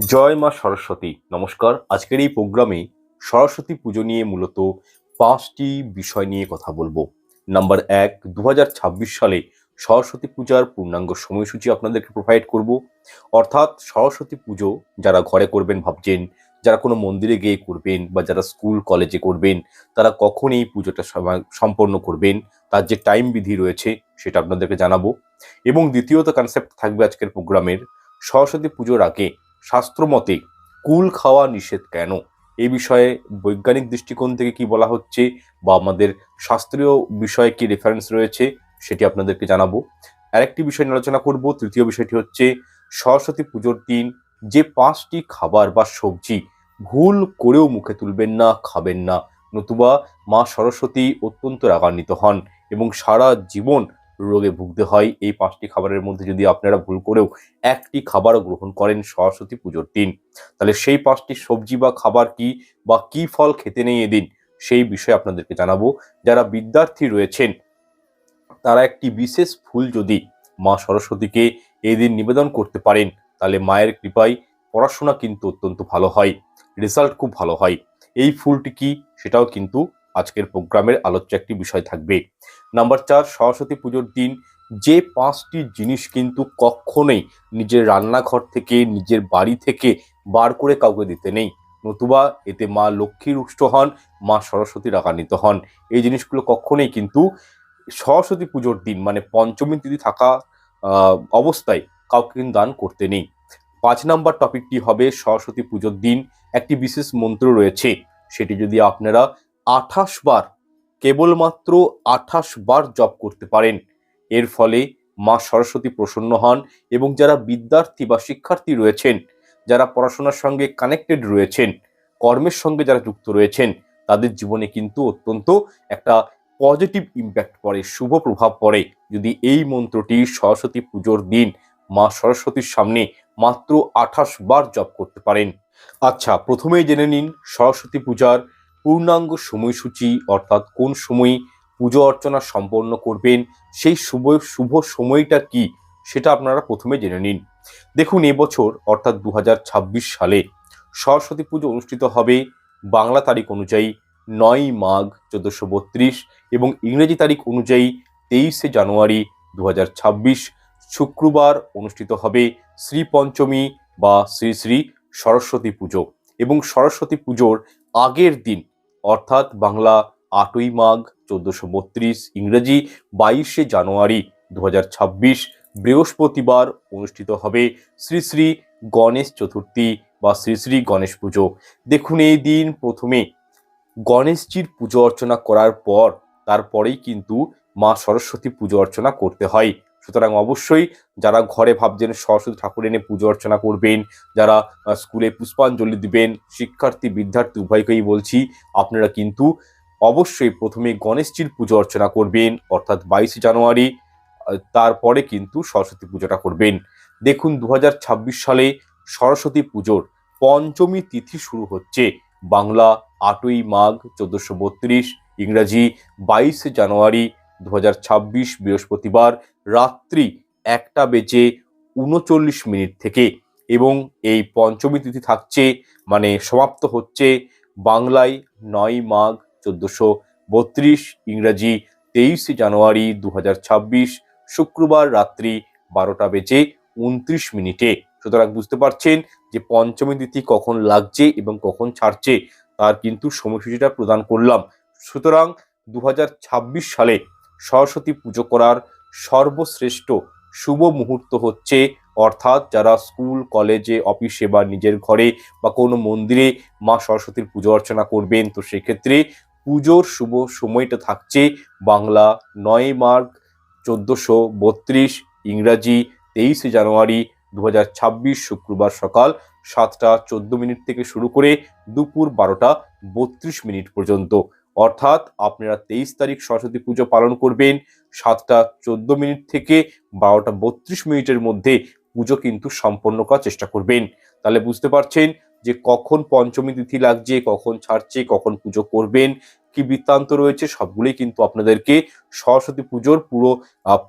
জয় মা সরস্বতী। নমস্কার। আজকের এই প্রোগ্রামে সরস্বতী পুজো নিয়ে মূলত ৫টি বিষয় নিয়ে কথা বলবো। নাম্বার ১, ২০২৬ সালে সরস্বতী পূজার পূর্ণাঙ্গ সময়সূচি আপনাদেরকে প্রোভাইড করব। অর্থাৎ সরস্বতী পুজো যারা ঘরে করবেন ভাবছেন, যারা কোনো মন্দিরে গিয়ে করবেন বা যারা স্কুল কলেজে করবেন, তারা কখন এই পুজোটা সম্পন্ন করবেন, তার যে টাইম বিধি রয়েছে সেটা আপনাদেরকে জানাবো। এবং দ্বিতীয়ত কনসেপ্ট থাকবে আজকের প্রোগ্রামের, সরস্বতী পুজোর আগে শাস্ত্রমতে কুল খাওয়া নিষেধ কেন, এই বিষয়ে বৈজ্ঞানিক দৃষ্টিকোণ থেকে কি বলা হচ্ছে বা আমাদের শাস্ত্রীয় বিষয়ে কি রেফারেন্স রয়েছে সেটি আপনাদেরকে জানাবো। আরেকটি বিষয় নিয়ে আলোচনা করব। তৃতীয় বিষয়টি হচ্ছে সরস্বতী পুজোর দিন যে 5টি খাবার বা সবজি ভুল করেও মুখে তুলবেন না, খাবেন না, নতুবা মা সরস্বতী অত্যন্ত রাগান্বিত হন এবং সারা জীবন রোগে ভুগতে হয় এই 5টি খাবারের মধ্যে যদি আপনারা ভুল করেও একটি খাবারও গ্রহণ করেন সরস্বতী পুজোর দিন। তাহলে সেই 5টি সবজি বা খাবার কি বা কি ফল খেতে নেই এদিন, সেই বিষয়ে আপনাদেরকে জানাবো। যারা বিদ্যার্থী রয়েছেন তারা একটি বিশেষ ফুল যদি মা সরস্বতীকে এই দিন নিবেদন করতে পারেন, তাহলে মায়ের কৃপায় পড়াশোনা কিন্তু অত্যন্ত ভালো হয়, রেজাল্ট খুব ভালো হয়। এই ফুলটি কি সেটাও কিন্তু আজকের প্রোগ্রামের আলোচ্য একটি বিষয় থাকবে। নাম্বার 4, সরস্বতী পুজোর দিন যে 5টি জিনিস কিন্তু কখনোই নিজের রান্নাঘর থেকে, নিজের বাড়ি থেকে বার করে কাউকে দিতে নেই, নতুবা এতে মা লক্ষ্মী রুষ্ট হন, মা সরস্বতী রাগান্বিত হন। এই জিনিসগুলো কখনোই কিন্তু সরস্বতী পুজোর দিন মানে পঞ্চমী তিথি থাকা অবস্থায় কাউকে কিন্তু দান করতে নেই। 5 নাম্বার টপিকটি হবে সরস্বতী পুজোর দিন একটি বিশেষ মন্ত্র রয়েছে, সেটি যদি আপনারা 28 বার, কেবলমাত্র 28 বার জপ করতে পারেন, এর ফলে মা সরস্বতী প্রসন্ন হন এবং যারা বিদ্যার্থী বা শিক্ষার্থী রয়েছেন, যারা পড়াশোনার সঙ্গে কানেক্টেড রয়েছেন, কর্মের সঙ্গে যারা যুক্ত রয়েছেন, তাদের জীবনে কিন্তু অত্যন্ত একটা পজিটিভ ইম্প্যাক্ট পড়ে, শুভ প্রভাব পড়ে যদি এই মন্ত্রটি সরস্বতী পুজোর দিন মা সরস্বতীর সামনে মাত্র 28 বার জপ করতে পারেন। আচ্ছা, প্রথমেই জেনে নিন সরস্বতী পূজার পূর্ণাঙ্গ সময়সূচি, অর্থাৎ কোন সময় পুজো অর্চনা সম্পন্ন করবেন, সেই শুভ সময়টা কি সেটা আপনারা প্রথমে জেনে নিন। দেখুন, এবছর অর্থাৎ 2026 সালে সরস্বতী পুজো অনুষ্ঠিত হবে বাংলা তারিখ অনুযায়ী 9ই মাঘ 1432 এবং ইংরেজি তারিখ অনুযায়ী 23শে জানুয়ারি 2026 শুক্রবার অনুষ্ঠিত হবে শ্রী পঞ্চমী বা শ্রী শ্রী সরস্বতী পুজো। এবং সরস্বতী পুজোর আগের দিন অর্থাৎ বাংলা 8ই মাঘ 1432, ইংরেজি 22শে জানুয়ারি 2026 বৃহস্পতিবার অনুষ্ঠিত হবে শ্রী শ্রী গণেশ চতুর্থী বা শ্রী শ্রী গণেশ পুজো। দেখুন, এই দিন প্রথমে গণেশজির পুজো অর্চনা করার পর তারপরেই কিন্তু মা সরস্বতী পুজো অর্চনা করতে হয়। সুতরাং অবশ্যই যারা ঘরে ভাবছেন সরস্বতী ঠাকুর এনে পুজো অর্চনা করবেন, যারা স্কুলে পুষ্পাঞ্জলি দিবেন, শিক্ষার্থী বিদ্যার্থী উভয়কেই বলছি, আপনারা কিন্তু অবশ্যই প্রথমে গণেশজির পুজো অর্চনা করবেন অর্থাৎ 22শে জানুয়ারি, তারপরে কিন্তু সরস্বতী পুজোটা করবেন। দেখুন, 2026 সালে সরস্বতী পুজোর পঞ্চমী তিথি শুরু হচ্ছে বাংলা 8ই মাঘ 1432, ইংরাজি 22শে জানুয়ারি 2026 বৃহস্পতিবার রাত্রি 1:39 থেকে, এবং এই পঞ্চমী তিথি থাকছে মানে সমাপ্ত হচ্ছে বাংলায় 9ই মাঘ 1432, ইংরাজি 23শে জানুয়ারি 2026 শুক্রবার রাত্রি 12:29। সুতরাং বুঝতে পারছেন যে পঞ্চমী তিথি কখন লাগছে এবং কখন ছাড়ছে তার কিন্তু সময়সূচিটা প্রদান করলাম। সুতরাং 2026 সালে সরস্বতী পুজো করার সর্বশ্রেষ্ঠ শুভ মুহূর্ত হচ্ছে, অর্থাৎ যারা স্কুল কলেজে অফিসে বা নিজের ঘরে বা কোনো মন্দিরে মা সরস্বতীর পুজো অর্চনা করবেন, তো সেক্ষেত্রে পুজোর শুভ সময়টা থাকছে বাংলা 9ই মাঘ 1432, ইংরাজি 23শে জানুয়ারি 2026 শুক্রবার সকাল 7:14 থেকে শুরু করে দুপুর 12:32 পর্যন্ত। অর্থাৎ আপনারা 23 তারিখ সরস্বতী পুজো পালন করবেন 7:14 থেকে 12:32 মধ্যে পুজো কিন্তু সম্পন্ন করার চেষ্টা করবেন। তাহলে বুঝতে পারছেন যে কখন পঞ্চমী তিথি লাগছে, কখন ছাড়ছে, কখন পুজো করবেন, কি বৃত্তান্ত রয়েছে সবগুলোই কিন্তু আপনাদেরকে সরস্বতী পুজোর পুরো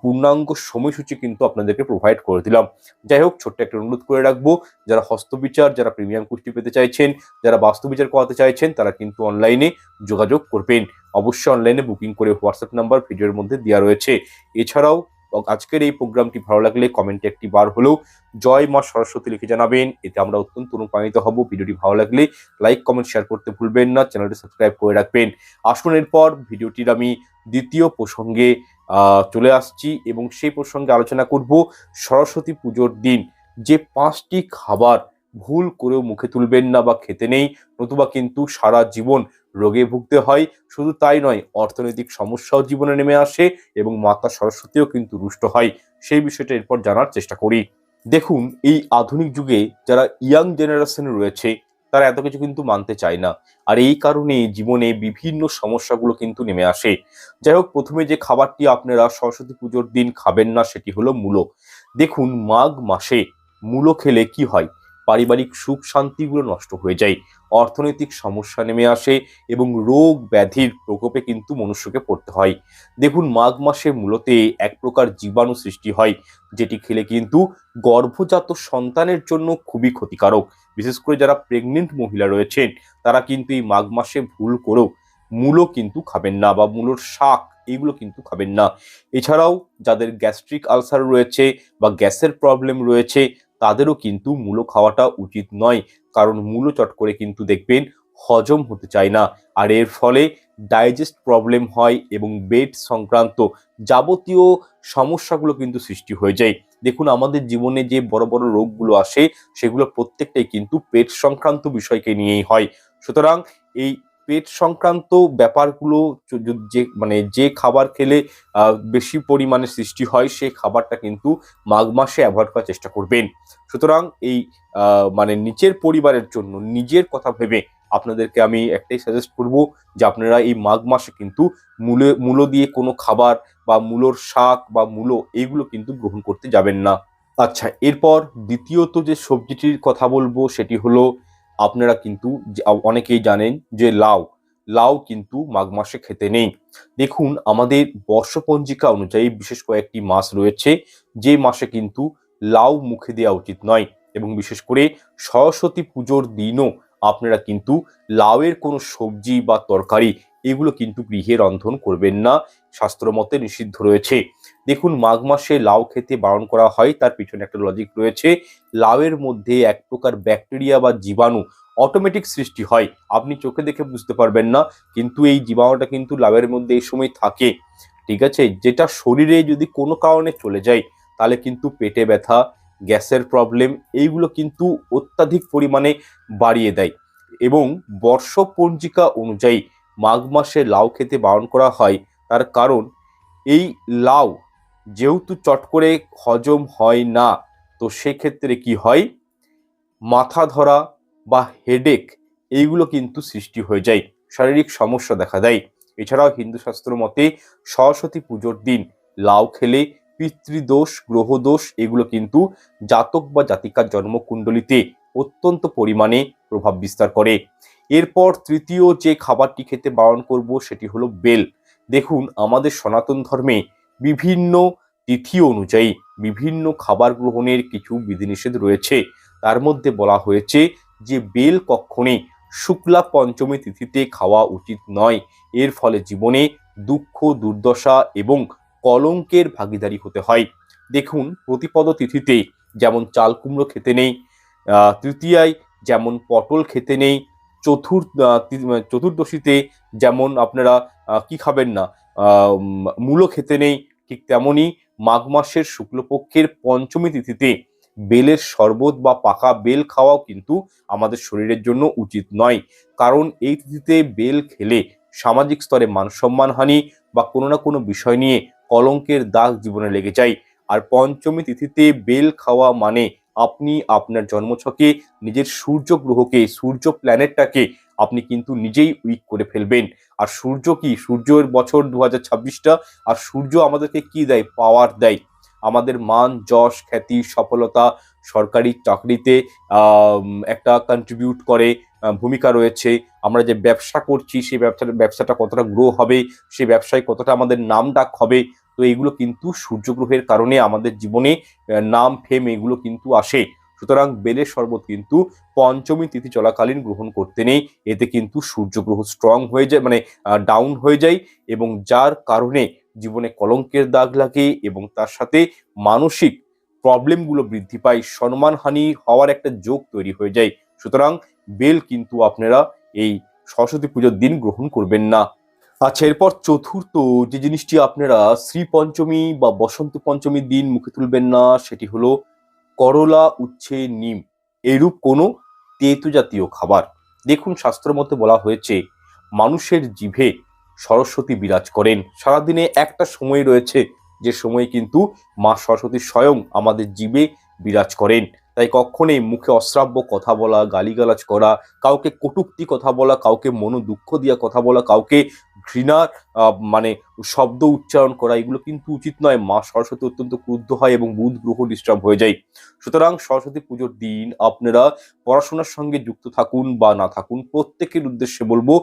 পূর্ণাঙ্গ সময়সূচি কিন্তু আপনাদেরকে প্রোভাইড করে দিলাম। যাই হোক, ছোট্ট একটা অনুরোধ করে রাখবো, যারা হস্তবিচার, যারা প্রিমিয়াম কুষ্টি পেতে চাইছেন, যারা বাস্তুবিচার করাতে চাইছেন, তারা কিন্তু অনলাইনে যোগাযোগ করবেন। অবশ্যই অনলাইনে বুকিং করে হোয়াটসঅ্যাপ নাম্বার ভিডিওর মধ্যে দেওয়া রয়েছে। এছাড়াও আজকের এই প্রোগ্রামটি ভালো লাগলে কমেন্টে একটি বার হলেও জয় মা সরস্বতী লিখে জানাবেন, এতে আমরা অত্যন্ত অনুপ্রাণিত হব। ভিডিওটি ভালো লাগলে লাইক কমেন্ট শেয়ার করতে ভুলবেন না, চ্যানেলটি সাবস্ক্রাইব করে রাখবেন। আসুন এরপর ভিডিওটির আমি দ্বিতীয় প্রসঙ্গে চলে আসছি এবং সেই প্রসঙ্গে আলোচনা করব সরস্বতী পুজোর দিন যে 5টি খাবার ভুল করেও মুখে তুলবেন না বা খেতে নেই, নতুবা কিন্তু সারা জীবন রোগে ভুগতে হয়। শুধু তাই নয়, অর্থনৈতিক সমস্যাও জীবনে নেমে আসে এবং মাতা সরস্বতীও কিন্তু রুষ্ট হয়। সেই বিষয়টা এরপর জানার চেষ্টা করি। দেখুন, এই আধুনিক যুগে যারা ইয়াং জেনারেশন রয়েছে তারা এত কিছু কিন্তু মানতে চায় না, আর এই কারণে জীবনে বিভিন্ন সমস্যাগুলো কিন্তু নেমে আসে। যাই হোক, প্রথমে যে খাবারটি আপনারা সরস্বতী পুজোর দিন খাবেন না সেটি হলো মূলো। দেখুন, মাঘ মাসে মূলো খেলে কি হয়, পারিবারিক সুখ শান্তিগুলো নষ্ট হয়ে যায়, অর্থনৈতিক সমস্যা নেমে আসে এবং রোগ ব্যাধির প্রকোপে কিন্তু মনুষ্যকে পড়তে হয়। দেখুন, মাঘ মাসে মূলোতে এক প্রকার জীবাণু সৃষ্টি হয়, যেটি খেলে কিন্তু গর্ভজাত সন্তানের জন্য খুবই ক্ষতিকারক। বিশেষ করে যারা প্রেগনেন্ট মহিলা রয়েছেন তারা কিন্তু এই মাঘ মাসে ভুল করেও মূলো কিন্তু খাবেন না বা মূলোর শাক এগুলো কিন্তু খাবেন না। এছাড়াও যাদের গ্যাস্ট্রিক আলসার রয়েছে বা গ্যাসের প্রবলেম রয়েছে তাদেরও কিন্তু মূলো খাওয়াটা উচিত নয়, কারণ মূলো চট করে কিন্তু দেখবেন হজম হতে চায় না, আর এর ফলে ডাইজেস্ট প্রবলেম হয় এবং পেট সংক্রান্ত যাবতীয় সমস্যাগুলো কিন্তু সৃষ্টি হয়ে যায়। দেখুন, আমাদের জীবনে যে বড় বড় রোগগুলো আসে সেগুলো প্রত্যেকটাই কিন্তু পেট সংক্রান্ত বিষয়কে নিয়েই হয়। সুতরাং এই পেট সংক্রান্ত ব্যাপারগুলো যে খাবার খেলে বেশি পরিমাণে সৃষ্টি হয় সেই খাবারটা কিন্তু মাঘ মাসে অ্যাভয়েড করার চেষ্টা করবেন। সুতরাং এই নিচের পরিবারের জন্য নিজের কথা ভেবে আপনাদেরকে আমি একটাই সাজেস্ট করব যে আপনারা এই মাঘ মাসে কিন্তু মূলো দিয়ে কোনো খাবার বা মূলোর শাক বা মূলো এইগুলো কিন্তু গ্রহণ করতে যাবেন না। আচ্ছা, এরপর দ্বিতীয়ত যে সবজিটির কথা বলবো সেটি হলো, আপনারা কিন্তু অনেকেই জানেন যে লাউ কিন্তু মাঘ মাসে খেতে নেই। দেখুন, আমাদের বর্ষপঞ্জিকা অনুযায়ী বিশেষ কয়েকটি মাস রয়েছে যে মাসে কিন্তু লাউ মুখে দেওয়া উচিত নয়, এবং বিশেষ করে সরস্বতী পুজোর দিনও আপনারা কিন্তু লাউয়ের কোনো সবজি বা তরকারি এগুলো কিন্তু গৃহে রন্ধন করবেন না, শাস্ত্রমতে নিষিদ্ধ রয়েছে। দেখুন, মাঘ মাসে লাউ খেতে বারণ করা হয়, তার পিছনে একটা লজিক রয়েছে। লাউয়ের মধ্যে এক প্রকার ব্যাকটেরিয়া বা জীবাণু অটোমেটিক সৃষ্টি হয়, আপনি চোখে দেখে বুঝতে পারবেন না, কিন্তু এই জীবাণুটা কিন্তু লাউয়ের মধ্যে এই সময় থাকে, ঠিক আছে, যেটা শরীরে যদি কোনো কারণে চলে যায় তাহলে কিন্তু পেটে ব্যথা, গ্যাসের প্রবলেম এইগুলো কিন্তু অত্যাধিক পরিমাণে বাড়িয়ে দেয়। এবং বর্ষপঞ্জিকা অনুযায়ী মাঘ মাসে লাউ খেতে বারণ করা হয়, তার কারণ এই লাউ যেহেতু চট করে হজম হয় না, তো সেক্ষেত্রে কি হয়, মাথা ধরা বা হেডেক এইগুলো কিন্তু সৃষ্টি হয়ে যায়, শারীরিক সমস্যা দেখা দেয়। এছাড়াও হিন্দু শাস্ত্র মতে সরস্বতী পুজোর দিন লাউ খেলে পিতৃদোষ, গ্রহদোষ এগুলো কিন্তু জাতক বা জাতিকার জন্মকুণ্ডলিতে অত্যন্ত পরিমাণে প্রভাব বিস্তার করে। এরপর তৃতীয় যে খাবারটি খেতে বারণ করব সেটি হলো বেল। দেখুন, আমাদের সনাতন ধর্মে বিভিন্ন তিথি অনুযায়ী বিভিন্ন খাবার গ্রহণের কিছু বিধিনিষেধ রয়েছে। তার মধ্যে বলা হয়েছে যে বেল কখনোই শুক্লা পঞ্চমী তিথিতে খাওয়া উচিত নয়, এর ফলে জীবনে দুঃখ, দুর্দশা এবং কলঙ্কের ভাগীদারি হতে হয়। দেখুন, প্রতিপদ তিথিতে যেমন চাল কুমড়ো খেতে নেই, তৃতীয়ায় যেমন পটল খেতে নেই, চতুর্দশীতে যেমন আপনারা কি খাবেন না, মূলো খেতে নেই, ঠিক তেমনি মাঘ মাসের শুক্লপক্ষের পঞ্চমী তিথিতে বেলের শরবত বা পাকা বেল খাওয়াও কিন্তু আমাদের শরীরের জন্য উচিত নয়, কারণ এই তিথিতে বেল খেলে সামাজিক স্তরে মান সম্মানহানি বা কোনো না কোনো বিষয় নিয়ে কলঙ্কের দাগ জীবনে লেগে যায়। আর পঞ্চমী তিথিতে বেল খাওয়া মানে আপনি আপনার জন্মছকে নিজের সূর্য গ্রহকে, সূর্য প্ল্যানেটটাকে আপনি কিন্তু নিজেই উইক করে ফেলবেন। আর সূর্য কি, সূর্যের বছর 2026টা, আর সূর্য আমাদেরকে কি দেয়, পাওয়ার দেয়। আমাদের মান, যশ, খ্যাতি, সফলতা, সরকারি চাকরিতে একটা কন্ট্রিবিউট করে, ভূমিকা রয়েছে। আমরা যে ব্যবসা করছি সেই ব্যবসাটা কতটা গ্রো হবে, সেই ব্যবসায় কতটা আমাদের নাম ডাক হবে। তো এইগুলো কিন্তু সূর্যগ্রহের কারণে আমাদের জীবনে নাম, ফেম এগুলো কিন্তু আসে। সুতরাং বেলের শরবত কিন্তু পঞ্চমী তিথি চলাকালীন গ্রহণ করতে নেই। এতে কিন্তু সূর্যগ্রহ স্ট্রং হয়ে যায়, মানে ডাউন হয়ে যায়, এবং যার কারণে জীবনে কলঙ্কের দাগ লাগে এবং তার সাথে মানসিক প্রবলেমগুলো বৃদ্ধি পায়, সম্মানহানি হওয়ার একটা যোগ তৈরি হয়ে যায়। সুতরাং বেল কিন্তু আপনারা এই সরস্বতী পুজোর দিন গ্রহণ করবেন না। আচ্ছা, এরপর চতুর্থ যে জিনিসটি আপনারা শ্রী পঞ্চমী বা বসন্ত পঞ্চমীর দিন মুখে তুলবেন না, সেটি হলো করলা, উচ্ছে, নিম এরূপ কোনো তেতো জাতীয় খাবার। দেখুন, শাস্ত্র মতে বলা হয়েছে মানুষের জিভে সরস্বতী বিরাজ করেন। সারাদিনে একটা সময় রয়েছে যে সময় কিন্তু মা সরস্বতী স্বয়ং আমাদের জিভে বিরাজ করেন। তাই কখনোই মুখে অশ্রাব্য কথা বলা, গালিগালাজ করা, কাউকে কটূক্তি কথা বলা, কাউকে মনোদুঃখ দিয়া কথা বলা, কাউকে ঘৃণার মানে শব্দ উচ্চারণ করা, এগুলো কিন্তু উচিত নয়। মা সরস্বতী অত্যন্ত ক্রুদ্ধ হয় এবং বুধ গ্রহ ডিস্টার্ব হয়ে যায়। সুতরাং সরস্বতী পুজোর দিন আপনারা পড়াশোনার সঙ্গে যুক্ত থাকুন বা না থাকুন, প্রত্যেকের উদ্দেশ্যে বলবো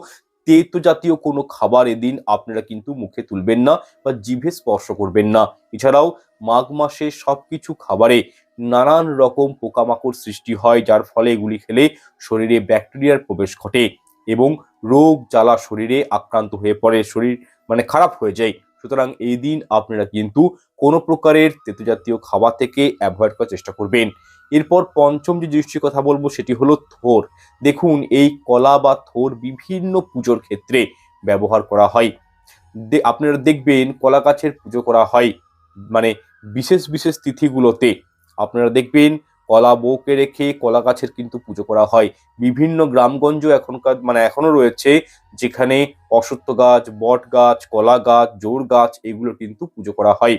তেতো জাতীয় কোনো খাবার এদিন আপনারা কিন্তু মুখে তুলবেন না বা জিভে স্পর্শ করবেন না। এছাড়াও মাঘ মাসে সবকিছু খাবারে নানান রকম পোকামাকড় সৃষ্টি হয়, যার ফলে এগুলি খেলে শরীরে ব্যাকটেরিয়ার প্রবেশ ঘটে এবং রোগ জ্বালা শরীরে আক্রান্ত হয়ে পড়ে, শরীর মানে খারাপ হয়ে যায়। সুতরাং এই দিন আপনারা কিন্তু কোনো প্রকারের তেতো জাতীয় খাবার থেকে অ্যাভয়েড করার চেষ্টা করবেন। এরপর পঞ্চম যে জিনিসটির কথা বলবো সেটি হলো থোর। দেখুন, এই কলা বা থোর বিভিন্ন পুজোর ক্ষেত্রে ব্যবহার করা হয়। আপনারা দেখবেন কলা গাছের পুজো করা হয়, মানে বিশেষ বিশেষ তিথিগুলোতে আপনারা দেখবেন কলা বউকে রেখে কলা গাছের কিন্তু পুজো করা হয়। বিভিন্ন গ্রামগঞ্জ এখনকার মানে এখনো রয়েছে যেখানে অশ্বত্থ গাছ, বট গাছ, কলা গাছ, জোর গাছ এগুলো কিন্তু পুজো করা হয়।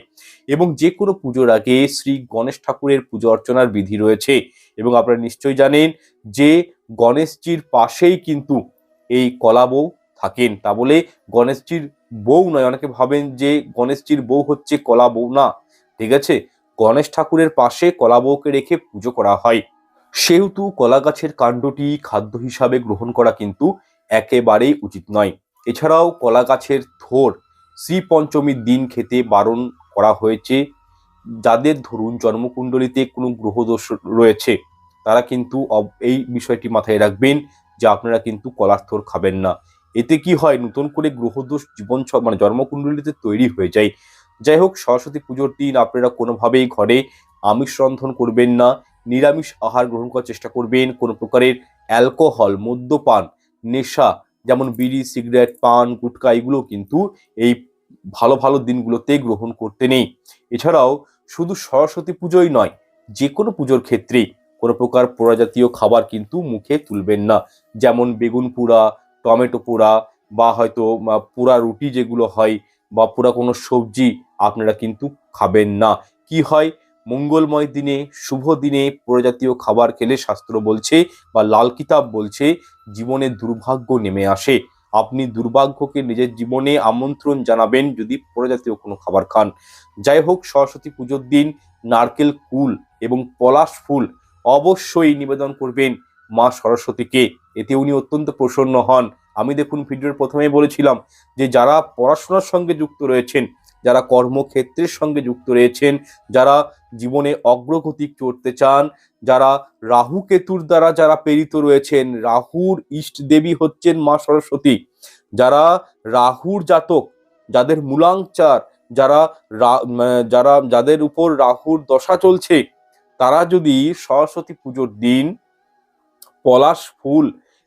এবং যে কোনো পুজোর আগে শ্রী গণেশ ঠাকুরের পুজো অর্চনার বিধি রয়েছে। এবং আপনারা নিশ্চয়ই জানেন যে গণেশজির পাশেই কিন্তু এই কলা বউ থাকেন। তা বলে গণেশজির বউ নয়, অনেকে ভাবেন যে গণেশজির বউ হচ্ছে কলা বউ, না, ঠিক আছে। গণেশ ঠাকুরের পাশে কলা বউকে রেখে পুজো করা হয়। সেহেতু কলা গাছের কাণ্ডটি খাদ্য হিসাবে গ্রহণ করা কিন্তু একেবারেই উচিত নয়। এছাড়াও কলা গাছের থোর শ্রী পঞ্চমীর দিন খেতে বারণ করা হয়েছে। যাদের ধরুন জন্মকুণ্ডলিতে কোনো গ্রহদোষ রয়েছে তারা কিন্তু এই বিষয়টি মাথায় রাখবেন যে আপনারা কিন্তু কলার থোর খাবেন না। এতে কি হয়, নতুন করে গ্রহদোষ মানে জন্মকুণ্ডলিতে তৈরি হয়ে যায়। যাই হোক, সরস্বতী পুজোর দিন আপনারা কোনোভাবেই ঘরে আমিষ রন্ধন করবেন না, নিরামিষ আহার গ্রহণ করার চেষ্টা করবেন। কোনো প্রকারের অ্যালকোহল, মদ্যপান, নেশা যেমন বিড়ি, সিগারেট, পান, গুটকা এগুলো কিন্তু এই ভালো ভালো দিনগুলোতে গ্রহণ করতে নেই। এছাড়াও শুধু সরস্বতী পুজোই নয়, যে কোনো পুজোর ক্ষেত্রেই কোনো প্রকার পোড়া জাতীয় খাবার কিন্তু মুখে তুলবেন না। যেমন বেগুন পোড়া, টমেটো পোড়া, বা হয়তো পোড়া রুটি যেগুলো হয়, বা পোড়া কোনো সবজি আপনারা কিন্তু খাবেন না। কি হয়, মঙ্গলময় দিনে, শুভ দিনে পোড়া জাতীয় খাবার খেলে শাস্ত্র বলছে বা লাল কিতাব বলছে জীবনে দুর্ভাগ্য নেমে আসে। আপনি দুর্ভাগ্যকে নিজের জীবনে আমন্ত্রণ জানাবেন যদি পোড়া জাতীয় কোনো খাবার খান। যাই হোক, সরস্বতী পুজোর দিন নারকেল কুল এবং পলাশ ফুল অবশ্যই নিবেদন করবেন মা সরস্বতীকে, এতে উনি অত্যন্ত প্রসন্ন হন। আমি দেখুন ভিডিওর প্রথমে বলেছিলাম যে যারা পড়াশোনার সঙ্গে যুক্ত রয়েছেন, যারা কর্মক্ষেত্রের সঙ্গে যুক্ত রয়েছেন, যারা জীবনে অগ্রগতি করতে চান, যারা রাহু কেতুর দ্বারা যারা প্রেরিত রয়েছেন, রাহুর ইষ্ট দেবী হচ্ছেন মা সরস্বতী। যারা রাহুর জাতক, যাদের মূলাংচার, যারা যাদের উপর রাহুর দশা চলছে, তারা যদি সরস্বতী পুজোর দিন পলাশ ফুল,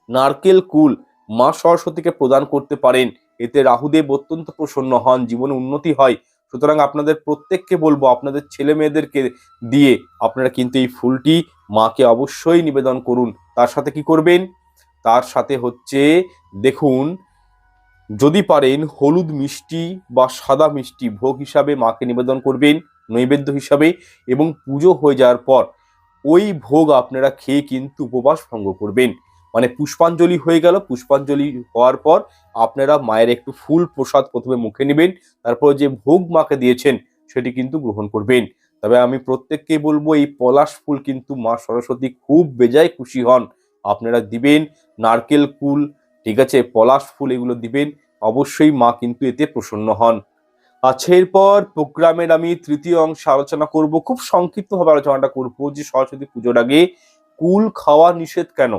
নারকেল কুল মা সরস্বতীকে প্রদান করতে পারেন, এতে রাহুদেব অত্যন্ত প্রসন্ন হন, জীবনে উন্নতি হয়। সুতরাং আপনাদের প্রত্যেককে বলবো আপনাদের ছেলে মেয়েদেরকে দিয়ে আপনারা কিন্তু এই ফুলটি মাকে অবশ্যই নিবেদন করুন। তার সাথে কি করবেন, তার সাথে হচ্ছে দেখুন, যদি পারেন হলুদ মিষ্টি বা সাদা মিষ্টি ভোগ হিসাবে মাকে নিবেদন করবেন, নৈবেদ্য হিসাবে। এবং পুজো হয়ে যাওয়ার পর ওই ভোগ আপনারা খেয়ে কিন্তু উপবাস ভঙ্গ করবেন। মানে পুষ্পাঞ্জলি হয়ে গেল, পুষ্পাঞ্জলি হওয়ার পর আপনারা মায়ের একটু ফুল প্রসাদ প্রথমে মুখে নেবেন, তারপর যে ভোগ মাকে দিয়েছেন সেটি কিন্তু গ্রহণ করবেন। তবে আমি প্রত্যেককেই বলবো এই পলাশ ফুল কিন্তু মা সরস্বতী খুব বেজায় খুশি হন। আপনারা দিবেন নারকেল ফুল, ঠিক আছে, পলাশ ফুল এগুলো দিবেন, অবশ্যই মা কিন্তু এতে প্রসন্ন হন। আচ্ছা, এরপর প্রোগ্রামের আমি তৃতীয় অংশে আলোচনা করব, খুব সংক্ষিপ্তভাবে আলোচনাটা করব যে সরস্বতী পুজোর আগে কুল খাওয়া নিষেধ কেন।